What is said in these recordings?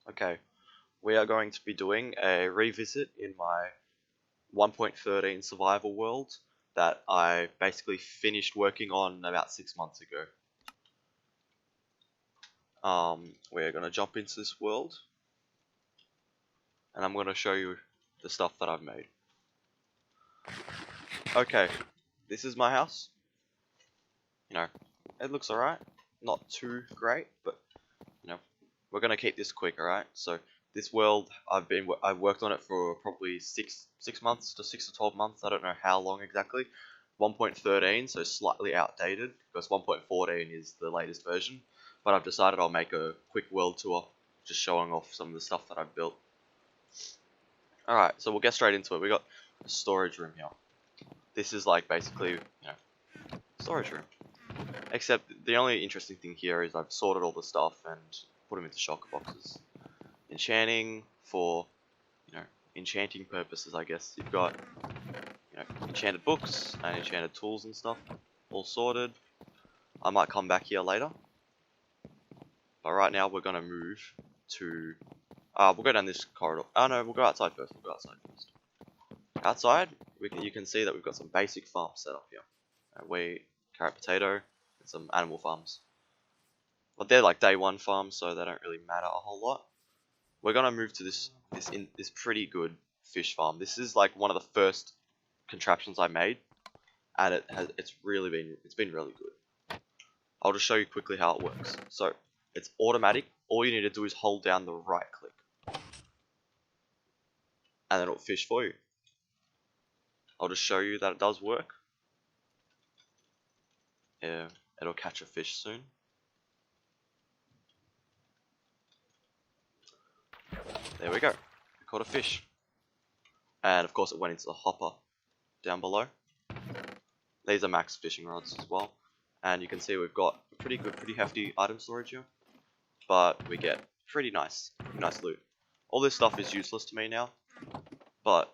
Okay, we are going to be doing a revisit in my 1.13 survival world that I basically finished working on about 6 months ago. We're going to jump into this world and I'm going to show you the stuff that I've made. Okay, this is my house. You know, it looks alright. Not too great, but you know, we're going to keep this quick, alright? So this world, I've worked on it for probably six months to 6 to 12 months. I don't know how long exactly. 1.13, so slightly outdated because 1.14 is the latest version. But I've decided I'll make a quick world tour, just showing off some of the stuff that I've built. Alright, so we'll get straight into it. We got a storage room here. This is like basically, you know, storage room. Except the only interesting thing here is I've sorted all the stuff and put them into shulker boxes. Enchanting for, you know, enchanting purposes, I guess. You've got, you know, enchanted books and enchanted tools and stuff, all sorted. I might come back here later. But right now we're gonna move to, we'll go down this corridor. Oh no, we'll go outside first. Outside, you can see that we've got some basic farms set up here. Wheat, carrot, potato, and some animal farms. But they're like day one farms, so they don't really matter a whole lot. We're gonna move to this pretty good fish farm. This is like one of the first contraptions I made, and it's been really good. I'll just show you quickly how it works. So it's automatic. All you need to do is hold down the right click, and then it'll fish for you. I'll just show you that it does work. Yeah, it'll catch a fish soon. There we go. We caught a fish. And of course it went into the hopper down below. These are max fishing rods as well. And you can see we've got a pretty hefty item storage here. But we get pretty nice loot. All this stuff is useless to me now. But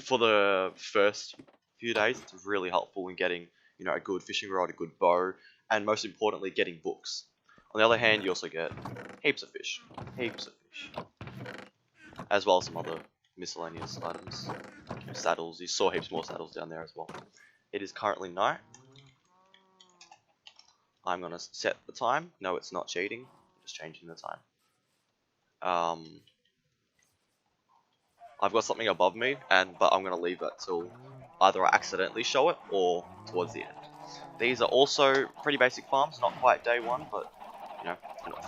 for the first few days, it's really helpful in getting, you know, a good fishing rod, a good bow, and most importantly, getting books. On the other hand, you also get heaps of fish. As well as some other miscellaneous items. Saddles, you saw heaps more saddles down there as well. It is currently night. I'm going to set the time. No, it's not cheating. Just changing the time. I've got something above me, but I'm going to leave that till either I accidentally show it or towards the end. These are also pretty basic farms, not quite day one, but you know,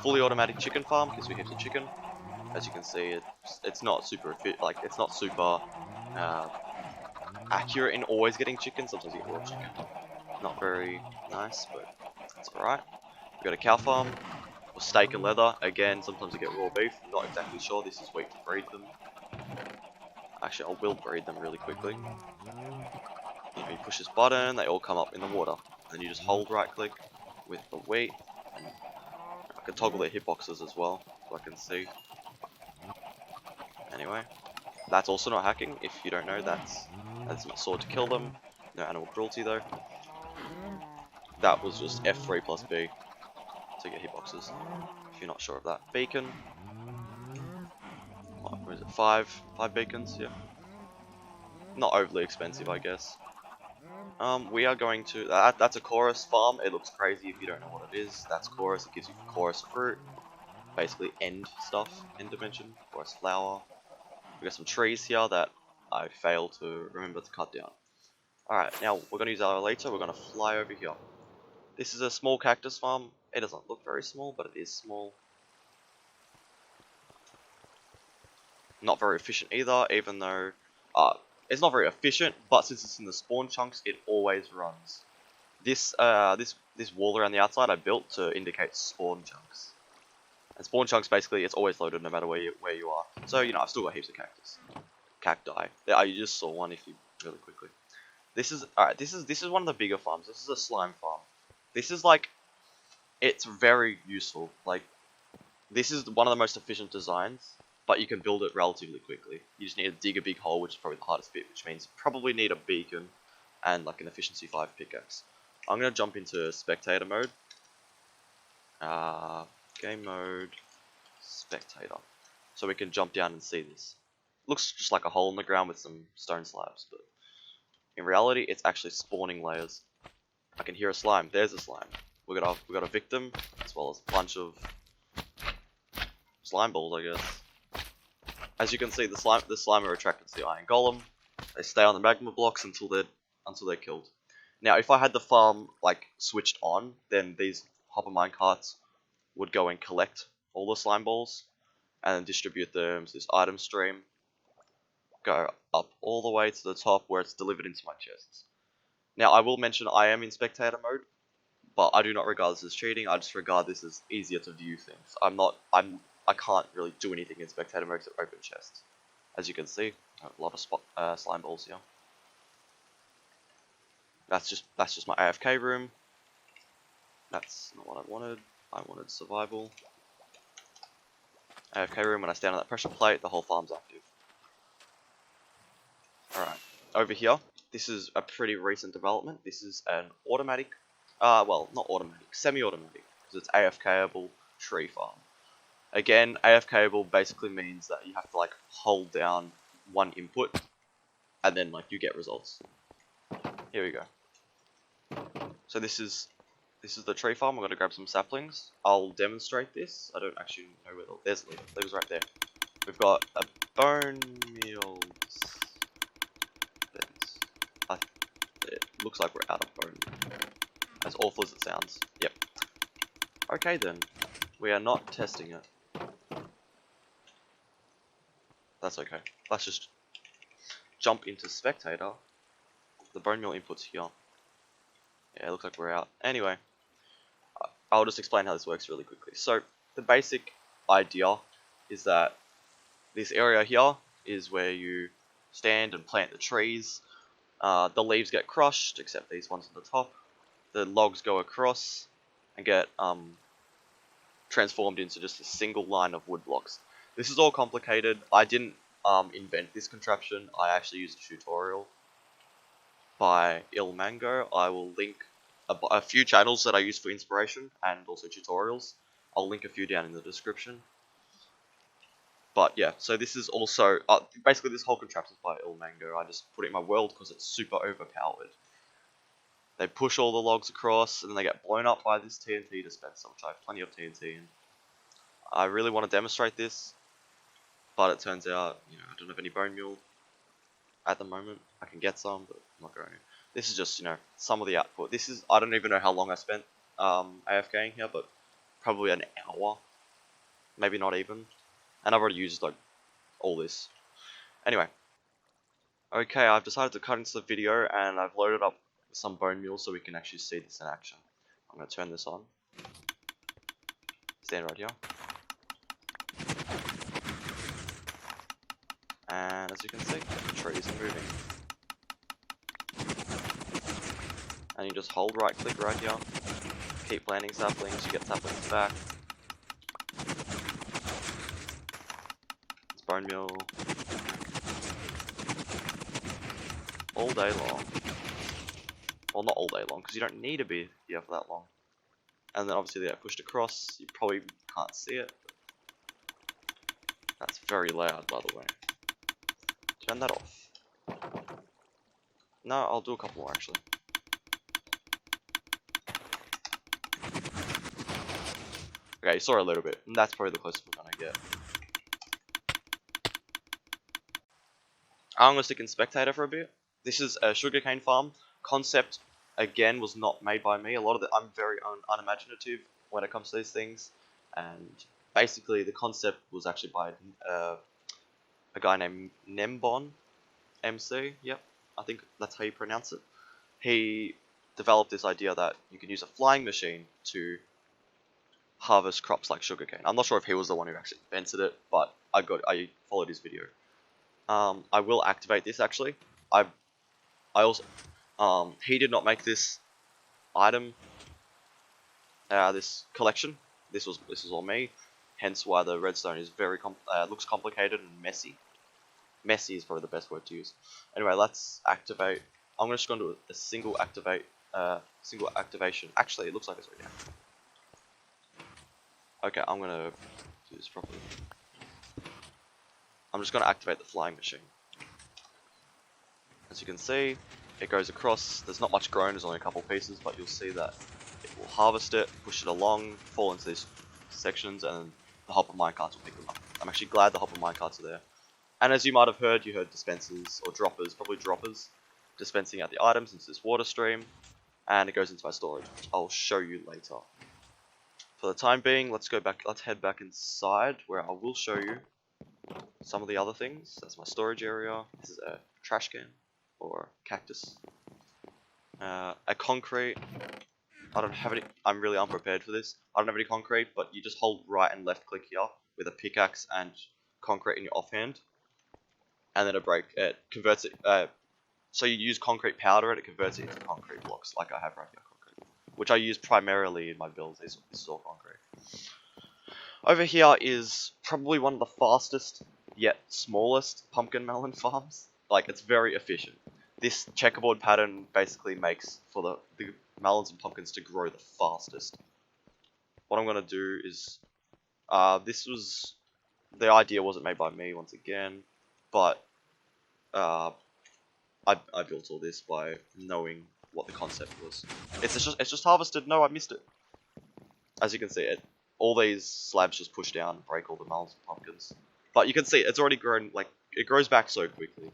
fully automatic chicken farm gives me heaps of chicken. As you can see, it's not super accurate in always getting chicken. Sometimes you get raw chicken. Not very nice, but it's alright. We've got a cow farm for steak and leather. Again, sometimes you get raw beef. Not exactly sure. This is weak to breed them. Actually, I will breed them really quickly. You push this button, they all come up in the water. Then you just hold right click with the wheat. I can toggle their hitboxes as well, so I can see. Anyway, that's also not hacking. If you don't know, that's my sword to kill them. No animal cruelty though. That was just F3 plus B to get hitboxes. If you're not sure of that. Beacon. What is it? 5 beacons, yeah. Not overly expensive, I guess. We are going to, that's a chorus farm. It looks crazy if you don't know what it is. That's chorus. It gives you chorus fruit. Basically end stuff, end dimension. Chorus flower. We got some trees here that I failed to remember to cut down. Alright, now we're going to use our later. We're going to fly over here. This is a small cactus farm. It doesn't look very small, but it is small. Not very efficient either, even though it's not very efficient, but since it's in the spawn chunks, it always runs. This wall around the outside I built to indicate spawn chunks. And spawn chunks, basically, it's always loaded no matter where you are. So, you know, I've still got heaps of cacti. Yeah, you just saw one if you really quickly. This is one of the bigger farms. This is a slime farm. This is like, it's very useful. Like, this is one of the most efficient designs, but you can build it relatively quickly. You just need to dig a big hole, which is probably the hardest bit, which means you probably need a beacon and like an efficiency 5 pickaxe. I'm gonna jump into spectator mode. Game mode, spectator. so we can jump down and see this. Looks just like a hole in the ground with some stone slabs, but in reality, it's actually spawning layers. I can hear a slime. There's a slime. We got a victim, as well as a bunch of slime balls, I guess. As you can see, the slime are attracted to the iron golem. They stay on the magma blocks until they're killed. Now, if I had the farm like switched on, then these hopper mine carts would go and collect all the slime balls and then distribute them to this item stream. Go up all the way to the top where it's delivered into my chests. Now, I will mention I am in spectator mode, but I do not regard this as cheating. I just regard this as easier to view things. I can't really do anything in spectator mode except open chests. As you can see, a lot of slime balls here. That's just my AFK room. That's not what I wanted. I wanted survival. AFK room. When I stand on that pressure plate, the whole farm's active. All right, over here. This is a pretty recent development. This is an automatic, well, not automatic, semi-automatic, because it's AFKable tree farm. Again, AFKable basically means that you have to like hold down one input, and then like you get results. Here we go. So this is the tree farm. I'm gonna grab some saplings. I'll demonstrate this. I don't actually know where there's leaves right there. We've got a bone meal. It looks like we're out of bone. As awful as it sounds. Yep. Okay then. We are not testing it. That's okay. Let's just jump into spectator. The bone meal input's here. Yeah, it looks like we're out. Anyway, I'll just explain how this works really quickly. So, the basic idea is that this area here is where you stand and plant the trees. The leaves get crushed, except these ones on the top. The logs go across and get transformed into just a single line of wood blocks. This is all complicated. I didn't invent this contraption. I actually used a tutorial by Ilmango. I will link a few channels that I use for inspiration and also tutorials. I'll link a few down in the description. But yeah, so this is also, basically this whole contraption is by Ilmango. I just put it in my world because it's super overpowered. They push all the logs across and then they get blown up by this TNT dispenser, which I have plenty of TNT in. I really want to demonstrate this, but it turns out, I don't have any bone meal at the moment. I can get some, but I'm not going to. This is just, some of the output. This is, I don't even know how long I spent AFKing here, but probably an hour. Maybe not even. And I've already used like all this. Anyway. Okay, I've decided to cut into the video and I've loaded up some bone meal so we can actually see this in action. I'm going to turn this on. Stand right here. And as you can see, the trees are moving. And you just hold right click right here. Keep planting saplings, you get saplings back. It's bone meal. All day long. Well, not all day long, because you don't need to be here for that long. And then obviously they get pushed across. You probably can't see it. That's very loud, by the way. Turn that off. No, I'll do a couple more actually. Okay, you saw a little bit, and that's probably the closest we're gonna get. I'm gonna stick in spectator for a bit. This is a sugarcane farm. Concept, again, was not made by me. A lot of it, I'm very unimaginative when it comes to these things. And basically, the concept was actually by a guy named Nembon MC. Yep, I think that's how you pronounce it. He developed this idea that you can use a flying machine to harvest crops like sugarcane. I'm not sure if he was the one who actually invented it, but I followed his video. I will activate this actually. I also he did not make this item, this collection. This was all me. Hence why the redstone is very looks complicated and messy. Messy is probably the best word to use. Anyway, let's activate. I'm just going to do a single activation. Actually, it looks like it's right now. Okay, I'm gonna do this properly. I'm just going to activate the flying machine. As you can see, it goes across. There's not much grown, there's only a couple pieces, but you'll see that it will harvest it, push it along, fall into these sections, and the hopper minecarts will pick them up. I'm actually glad the hopper minecarts are there. And as you might have heard, you heard dispensers, or droppers, probably droppers, dispensing out the items into this water stream, and it goes into my storage, which I'll show you later. For the time being, let's head back inside, where I will show you some of the other things. That's my storage area. This is a trash can, or cactus. A concrete. I don't have any. I'm really unprepared for this. I don't have any concrete, but you just hold right and left click here with a pickaxe and concrete in your offhand, and then it converts it. So you use concrete powder and it converts it into concrete blocks, like I have right here, concrete, which I use primarily in my builds. This is all concrete. Over here is probably one of the fastest yet smallest pumpkin melon farms. Like, it's very efficient. This checkerboard pattern basically makes for the melons and pumpkins to grow the fastest. What I'm going to do is, the idea wasn't made by me once again, but I built all this by knowing what the concept was. It's just harvested. No, I missed it. As you can see, all these slabs just push down and break all the melons and pumpkins. But you can see it's already grown, like, it grows back so quickly.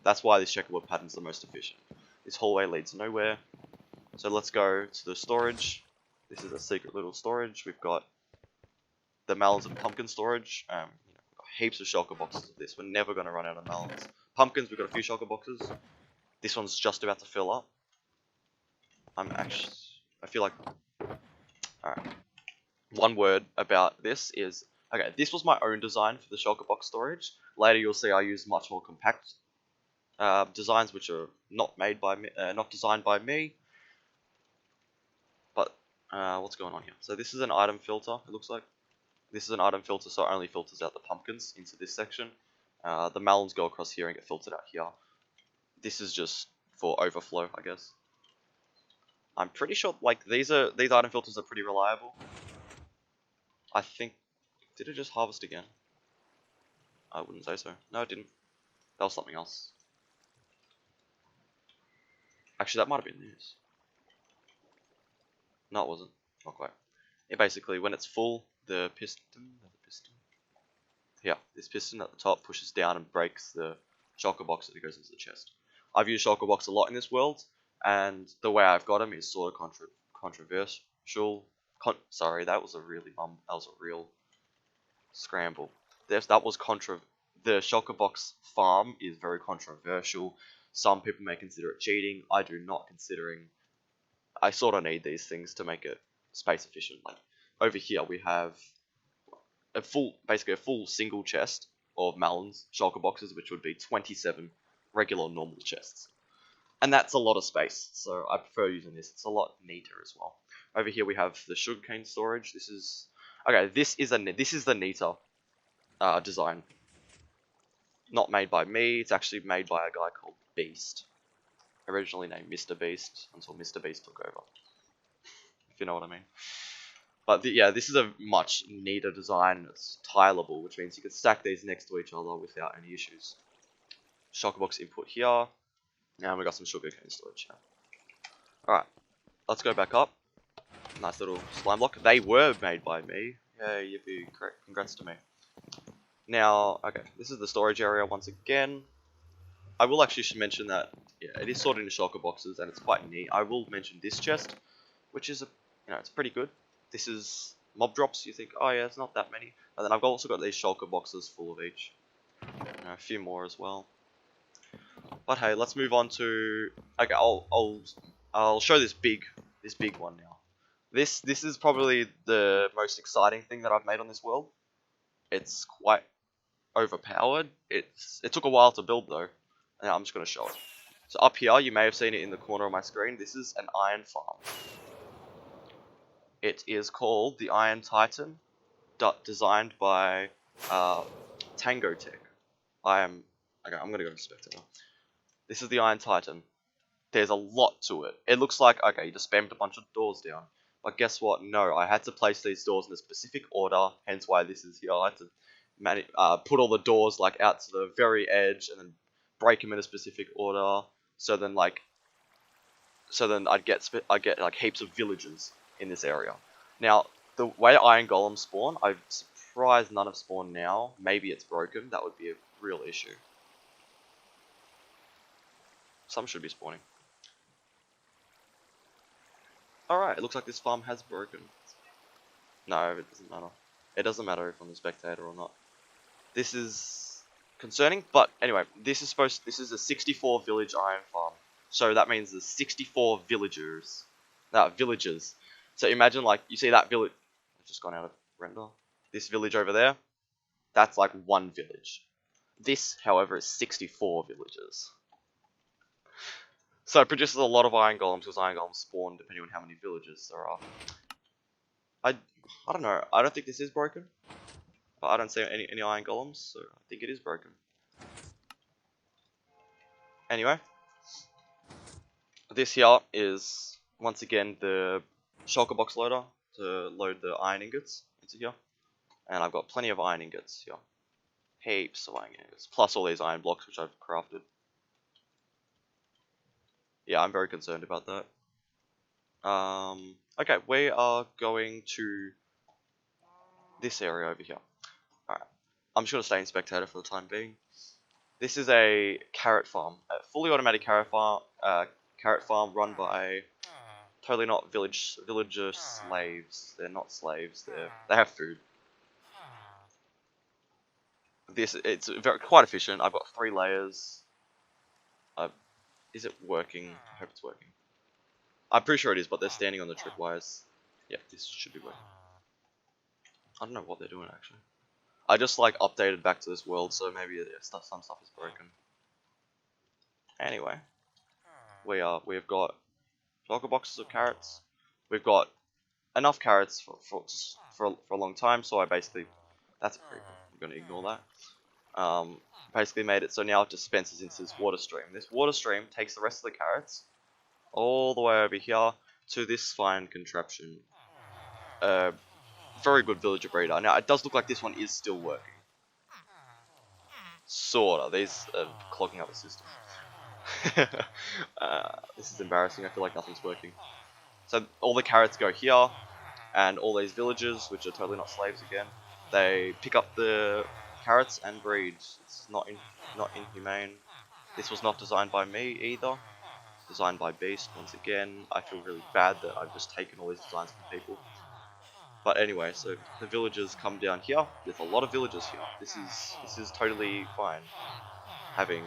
That's why this checkerboard pattern is the most efficient. This hallway leads nowhere. So let's go to the storage. This is a secret little storage. We've got the melons and pumpkin storage. We've got heaps of shulker boxes of this. We're never going to run out of melons. Pumpkins, we've got a few shulker boxes. This one's just about to fill up. I feel like... Alright. One word about this is... Okay, this was my own design for the shulker box storage. Later you'll see I use much more compact designs which are not designed by me. But what's going on here? So this is an item filter, it looks like. This is an item filter, so it only filters out the pumpkins into this section. The melons go across here and get filtered out here. This is just for overflow, I guess. I'm pretty sure, like, these item filters are pretty reliable. I think... Did it just harvest again? I wouldn't say so. No, it didn't. That was something else. Actually, that might have been this. No, it wasn't. Not quite. It basically, when it's full, the piston... Yeah, this piston at the top pushes down and breaks the shulker box that goes into the chest. I've used shulker box a lot in this world, and the way I've got them is sort of controversial. Sorry, that was a real scramble. The shulker box farm is very controversial. Some people may consider it cheating. I do not, considering I sort of need these things to make it space efficient. Like over here we have basically a full single chest of melons, shulker boxes, which would be 27 regular normal chests. And that's a lot of space, so I prefer using this. It's a lot neater as well. Over here we have the sugarcane storage. This is the neater design. Not made by me. It's actually made by a guy called Beast. Originally named Mr. Beast until Mr. Beast took over. If you know what I mean. But yeah, this is a much neater design. It's tileable, which means you can stack these next to each other without any issues. Shulker box input here. Now we got some sugarcane storage here. Alright, let's go back up. Nice little slime block. They were made by me. Yay, yippee, congrats to me. Now, okay, this is the storage area once again. I will actually mention that, yeah, it is sorted into shulker boxes and it's quite neat. I will mention this chest, which is, it's pretty good. This is mob drops. You think, oh yeah, it's not that many. And then I've also got these shulker boxes full of each. A few more as well. But hey, let's move on to. Okay, I'll show this big one now. This is probably the most exciting thing that I've made on this world. It's quite overpowered. It took a while to build though, and I'm just gonna show it. So up here, you may have seen it in the corner of my screen. This is an iron farm. It is called the Iron Titan, designed by Tango Tech. I'm gonna go to Spectator. This is the Iron Titan. There's a lot to it. It looks like, okay, you just spammed a bunch of doors down. But guess what? No, I had to place these doors in a specific order, hence why this is here. I had to put all the doors like out to the very edge, and then break them in a specific order. So then I'd get like heaps of villagers in this area. Now the way iron golems spawn, I'm surprised none have spawned now. Maybe it's broken. That would be a real issue. Some should be spawning. Alright, it looks like this farm has broken. No, it doesn't matter. It doesn't matter if I'm a spectator or not. This is concerning, but anyway, this is a 64 village iron farm. So that means there's 64 villagers. Villagers. So imagine like, you see that village, I've just gone out of render. This village over there, that's like one village. This, however, is 64 villages. So it produces a lot of iron golems, because iron golems spawn depending on how many villages there are. I don't know, I don't think this is broken. But I don't see any iron golems, so I think it is broken. Anyway. This here is, once again, the shulker box loader to load the iron ingots into here. And I've got plenty of iron ingots here. Heaps of iron ingots. Plus all these iron blocks which I've crafted. Yeah, I'm very concerned about that. Okay, we are going to this area over here. Alright, I'm just going to stay in spectator for the time being. This is a carrot farm. A fully automatic carrot farm run by totally not villager slaves. They're not slaves. They have food. It's quite efficient. I've got 3 layers. Is it working? I hope it's working. I'm pretty sure it is, but they're standing on the tripwires. Yeah, this should be working. I don't know what they're doing actually. I just like updated back to this world, so maybe some stuff is broken. Anyway, we've got shulker boxes of carrots. We've got enough carrots for a long time, so I basically, that's a creeper. I'm gonna ignore that. Basically made it so now it dispenses into this water stream. This water stream takes the rest of the carrots all the way over here to this fine contraption. Very good villager breeder. Now it does look like this one is still working. Sorta. These are clogging up the system. This is embarrassing. I feel like nothing's working. So all the carrots go here, and all these villagers, which are totally not slaves again, they pick up the carrots and breed. It's not inhumane. This was not designed by me either. Designed by Beast once again. I feel really bad that I've just taken all these designs from people. But anyway, so the villagers come down here. There's a lot of villagers here. This is totally fine. Having,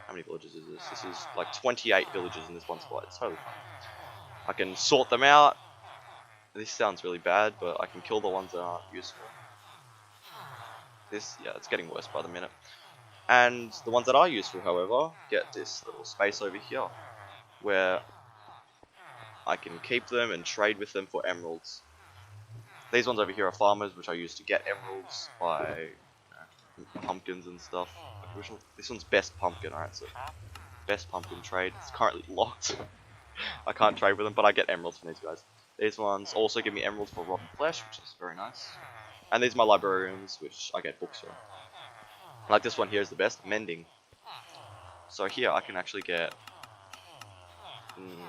how many villages is this? This is like 28 villagers in this one spot. It's totally fine. I can sort them out. This sounds really bad, but I can kill the ones that aren't useful. Yeah, it's getting worse by the minute. And the ones that are useful, however, get this little space over here, where I can keep them and trade with them for emeralds. These ones over here are farmers, which I use to get emeralds by pumpkins and stuff. This one's best pumpkin, alright, so best pumpkin trade. It's currently locked. I can't trade with them, but I get emeralds from these guys. These ones also give me emeralds for rotten flesh, which is very nice. And these are my librarians, which I get books from. Like this one here is the best, mending. So here I can actually get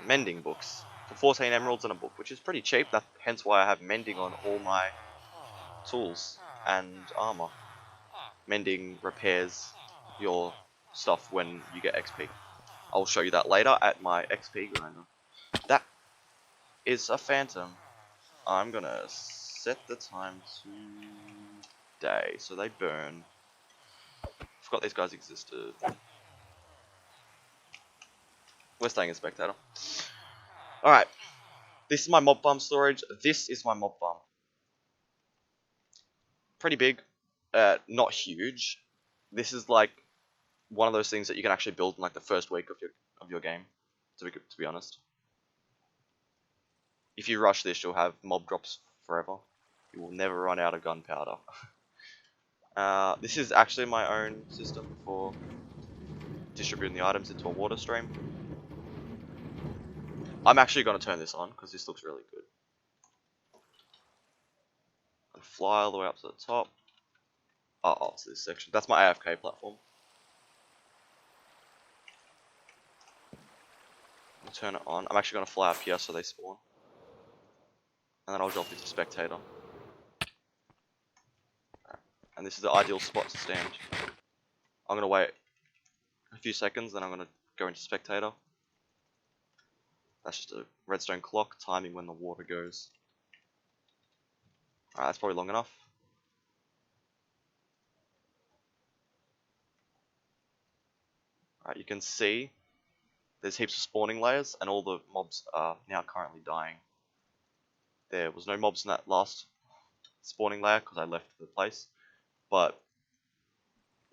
mending books for 14 emeralds and a book, which is pretty cheap. Hence why I have mending on all my tools and armor. Mending repairs your stuff when you get XP. I'll show you that later at my XP grinder. That is a phantom. I'm gonna set the time to day so they burn. Forgot these guys existed. We're staying in spectator. Alright. This is my mob farm storage. This is my mob farm. Pretty big. Not huge. This is like one of those things that you can actually build in like the first week of your game, to be honest. If you rush this, you'll have mob drops forever. You will never run out of gunpowder. This is actually my own system for distributing the items into a water stream. I'm actually going to turn this on because this looks really good. And fly all the way up to the top. Oh, it's this section. That's my AFK platform. I'll turn it on. I'm actually going to fly up here so they spawn. And then I'll drop into spectator. And this is the ideal spot to stand. I'm going to wait a few seconds, then I'm going to go into spectator. That's just a redstone clock timing when the water goes. Alright, that's probably long enough. Alright, you can see there's heaps of spawning layers and all the mobs are now currently dying. There was no mobs in that last spawning layer because I left the place, but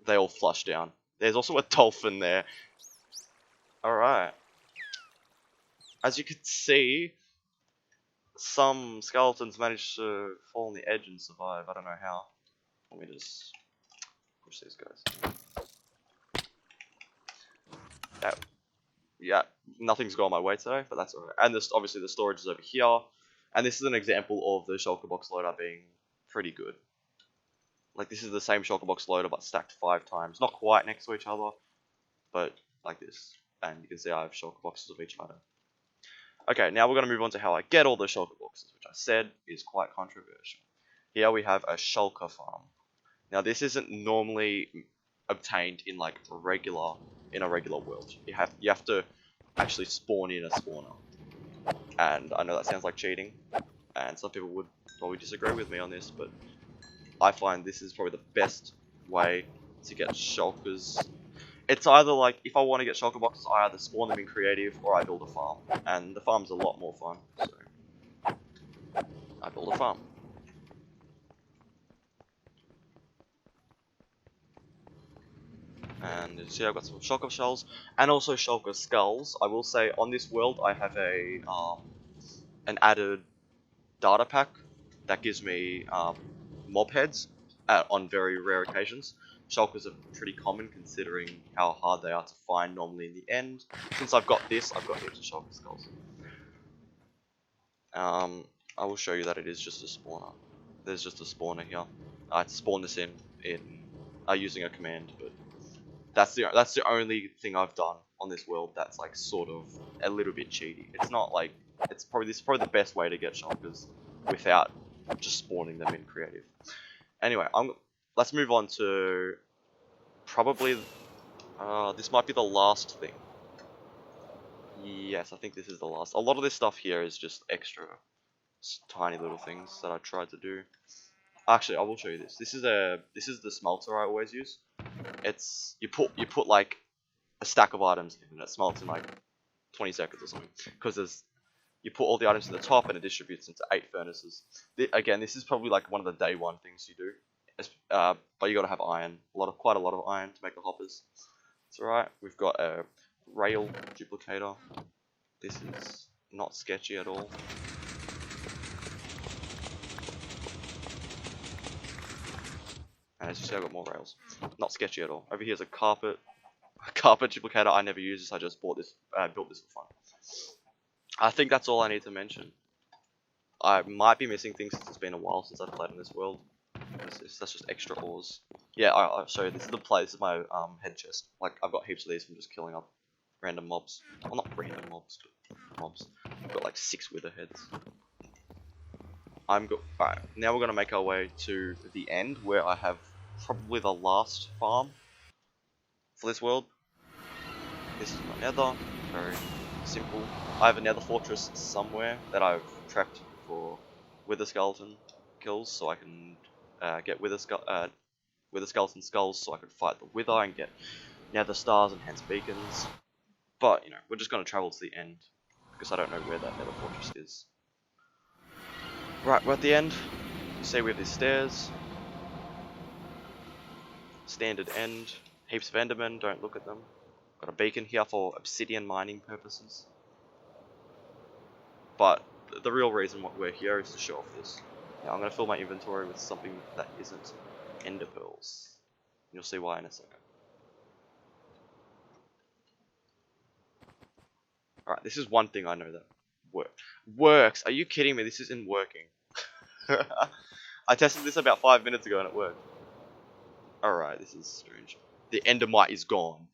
they all flush down. There's also a dolphin there. Alright. As you can see, some skeletons managed to fall on the edge and survive. I don't know how. Let me just push these guys. Yeah, nothing's gone my way today, but that's alright. And this, obviously the storage is over here. And this is an example of the shulker box loader being pretty good. Like, this is the same shulker box loader, but stacked 5 times. Not quite next to each other, but like this. And you can see I have shulker boxes of each item. Okay, now we're going to move on to how I get all the shulker boxes, which I said is quite controversial. Here we have a shulker farm. Now, this isn't normally obtained in like a regular world. You have to actually spawn in a spawner. And I know that sounds like cheating, and some people would probably disagree with me on this, but I find this is probably the best way to get shulkers. It's either like, if I want to get shulker boxes, I either spawn them in creative or I build a farm. And the farm's a lot more fun, so I build a farm. And you see I've got some shulker shells and also shulker skulls. I will say on this world I have a an added data pack that gives me mob heads on very rare occasions. Shulkers are pretty common considering how hard they are to find normally in the end. Since I've got this, I've got heaps of shulker skulls. I will show you that it is just a spawner. There's just a spawner here. I had to spawn this in using a command, but that's the only thing I've done on this world that's like sort of a little bit cheaty. It's not like this is probably the best way to get shulkers without just spawning them in creative. Anyway, let's move on to probably this might be the last thing. Yes, I think this is the last. A lot of this stuff here is just extra tiny little things that I tried to do. Actually, I will show you this. This is the smelter I always use. It's you put like a stack of items in and it smelts in like 20 seconds or something. Because you put all the items to the top and it distributes into 8 furnaces. Again, this is probably like one of the day one things you do. But you gotta have iron. Quite a lot of iron to make the hoppers. It's alright. We've got a rail duplicator. This is not sketchy at all. And as you see, I've got more rails. Not sketchy at all. Over here's a carpet duplicator. I never use this. I just built this for fun. I think that's all I need to mention. I might be missing things since it's been a while since I've played in this world. That's just extra ores. Yeah, I'll show you. This is my head chest. Like, I've got heaps of these from just killing up random mobs. Well, not random mobs, but mobs. I've got like 6 wither heads. Alright, now we're gonna make our way to the end where I have probably the last farm for this world. This is my nether. Very simple. I have a nether fortress somewhere that I've prepped for wither skeleton kills, so I can get wither skeleton skulls, so I can fight the wither and get nether stars and hence beacons. But you know, we're just gonna travel to the end because I don't know where that nether fortress is. Right, we're at the end. You see we have these stairs. Standard end. Heaps of endermen, don't look at them. Got a beacon here for obsidian mining purposes. But the real reason why we're here is to show off this. Now I'm going to fill my inventory with something that isn't ender pearls. You'll see why in a second. Alright, this is one thing I know that works. Are you kidding me? This isn't working. I tested this about 5 minutes ago and it worked. Alright, this is strange. The endermite is gone.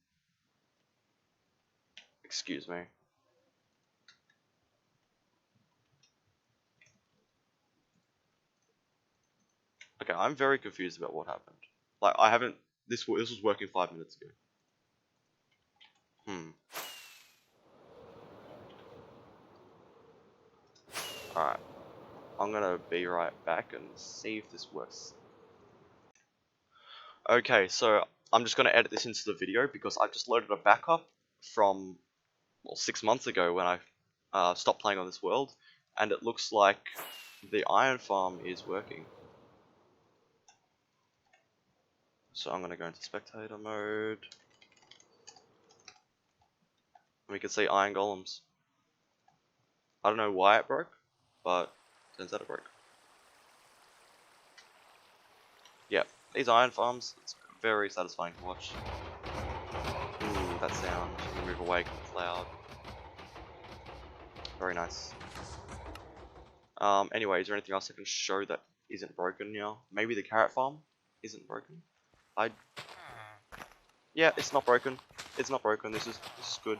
Excuse me. Okay, I'm very confused about what happened. Like, I haven't... This was working 5 minutes ago. Alright. I'm gonna be right back and see if this works. Okay, so I'm just gonna edit this into the video because I've just loaded a backup from, well, 6 months ago when I stopped playing on this world, and it looks like the iron farm is working. So I'm gonna go into spectator mode. We can see iron golems. I don't know why it broke, but turns out it broke. Yeah, these iron farms, it's very satisfying to watch. Ooh, that sound. Move away because it's loud. Very nice. Anyway, is there anything else I can show that isn't broken now? Maybe the carrot farm isn't broken? Yeah, it's not broken. It's not broken. This is good.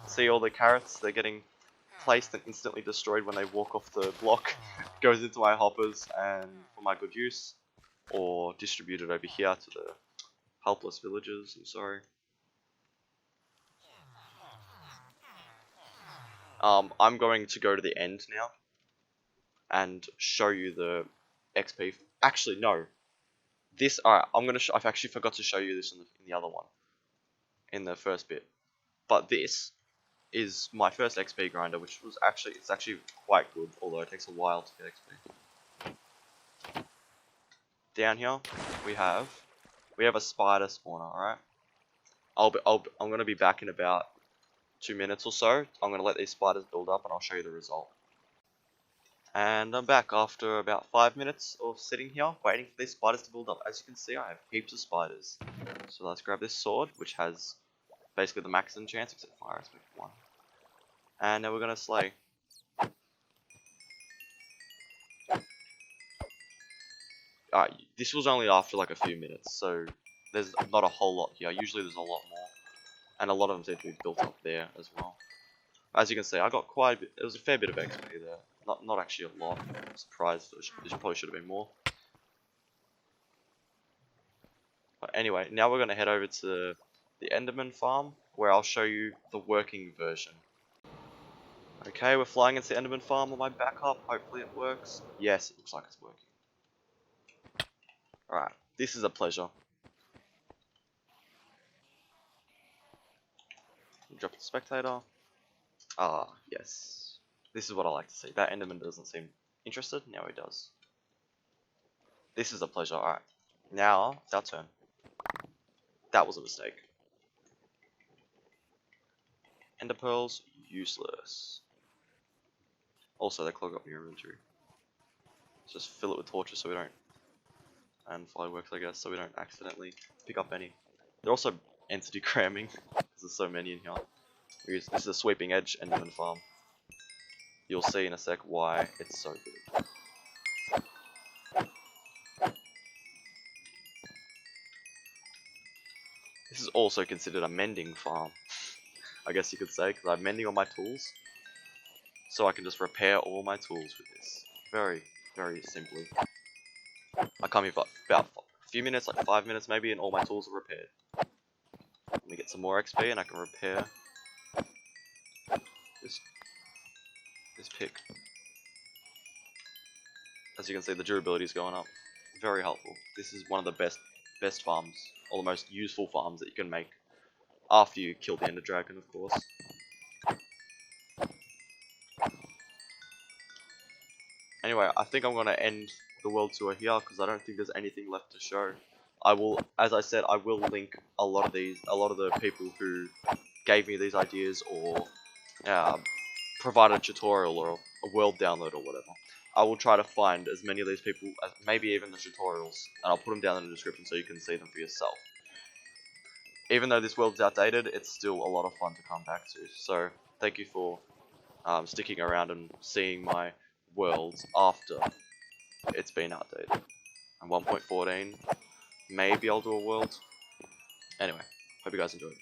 See all the carrots? They're getting placed and instantly destroyed when they walk off the block. Goes into my hoppers and for my good use, or distributed over here to the helpless villagers. I'm sorry. I'm going to go to the end now and show you the XP. Actually, no. This, alright, I've actually forgot to show you this in the other one, in the first bit. But this is my first XP grinder, which was it's actually quite good, although it takes a while to get XP. Down here, we have a spider spawner, alright? I'm gonna be back in about 2 minutes or so. I'm gonna let these spiders build up and I'll show you the result. And I'm back after about 5 minutes of sitting here, waiting for these spiders to build up. As you can see, I have heaps of spiders. So let's grab this sword, which has basically the maximum chance, except fire aspect 1. And now we're gonna slay. This was only after like a few minutes, so there's not a whole lot here. Usually there's a lot more. And a lot of them seem to be built up there as well. As you can see, I got quite a bit, there was a fair bit of XP there. Not actually a lot. I'm surprised, there probably should have been more. But anyway, now we're going to head over to the Enderman farm, where I'll show you the working version. Okay, we're flying into the Enderman farm on my backup. Hopefully it works. Yes, it looks like it's working. Alright, this is a pleasure. Drop the spectator. Ah, yes. This is what I like to see. That Enderman doesn't seem interested. Now he does. This is a pleasure. Alright. Now, it's our turn. That was a mistake. Ender pearls, useless. Also, they clog up your inventory. Let's just fill it with torches so we don't... And fireworks, I guess, so we don't accidentally pick up any. They're also entity cramming, because there's so many in here. This is a sweeping edge Enderman farm. You'll see in a sec why it's so good. This is also considered a mending farm, I guess you could say, because I'm mending all my tools. So I can just repair all my tools with this. Very, very simply. I come here for about a few minutes, like 5 minutes maybe, and all my tools are repaired. Let me get some more XP and I can repair this pick. As you can see, the durability is going up. Very helpful. This is one of the best farms, or the most useful farms that you can make after you kill the Ender Dragon, of course. Anyway, I think I'm gonna end the world tour here because I don't think there's anything left to show. I will, as I said, I will link a lot of the people who gave me these ideas or provided a tutorial or a world download or whatever. I will try to find as many of these people, maybe even the tutorials, and I'll put them down in the description so you can see them for yourself. Even though this world's outdated, it's still a lot of fun to come back to. So, thank you for sticking around and seeing my worlds after it's been outdated. And 1.14, Maybe I'll do a world. Anyway, hope you guys enjoyed.